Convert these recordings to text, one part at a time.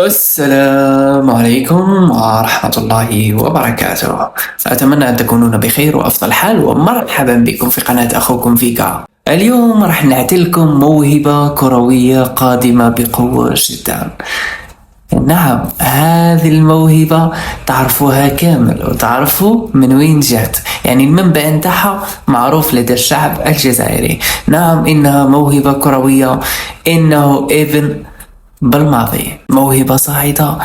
السلام عليكم ورحمة الله وبركاته. أتمنى أن تكونون بخير وأفضل حال، ومرحبا بكم في قناة أخوكم فيكا. اليوم راح نعطيلكم موهبة كروية قادمة بقوة جدا. نعم، هذه الموهبة تعرفوها كامل وتعرفوا من وين جات، يعني المنبع نتاعها معروف لدى الشعب الجزائري. نعم، إنها موهبة كروية، إنه ابن بالماضي، موهبة صاعدة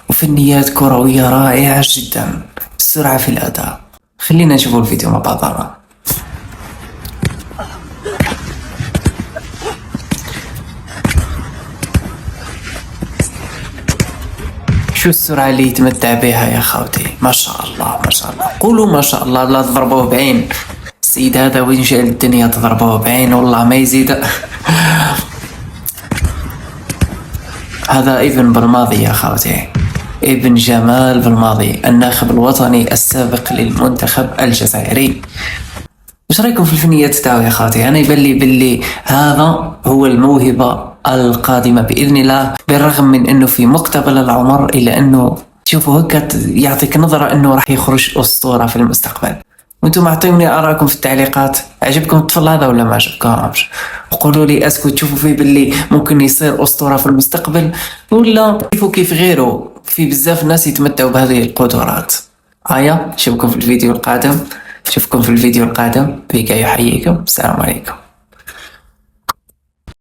وفنيات كروية رائعة جدا، السرعة في الأداء. خلينا نشوفوا الفيديو مع بعضنا. شو السرعة اللي يتمتع بها يا خوتي، ما شاء الله ما شاء الله، قولوا ما شاء الله، لا تضربوه بعين. السيد هذا وين جاء الدنيا تضربوه بعين، والله ما يزيد. هذا ابن بالماضي يا خوتي، ابن جمال بالماضي، الناخب الوطني السابق للمنتخب الجزائري. وش رايكم في الفنيات تاعو يا خاطي؟ انا يبان لي باللي هذا هو الموهبة القادمة بإذن الله، بالرغم من انه في مقتبل العمر، الا انه تشوفوا هكا يعطيك نظرة انه راح يخرج اسطورة في المستقبل. وانتم اعطوني اراءكم في التعليقات، عجبكم الطفل هذا ولا ما عجبكمش؟ وقولوا لي اسكو تشوفوا فيه باللي ممكن يصير اسطورة في المستقبل، ولا كيف غيره؟ في بزاف ناس يتمتعوا بهذه القدرات. نشوفكم في الفيديو القادم. فيكا يحييكم، السلام عليكم.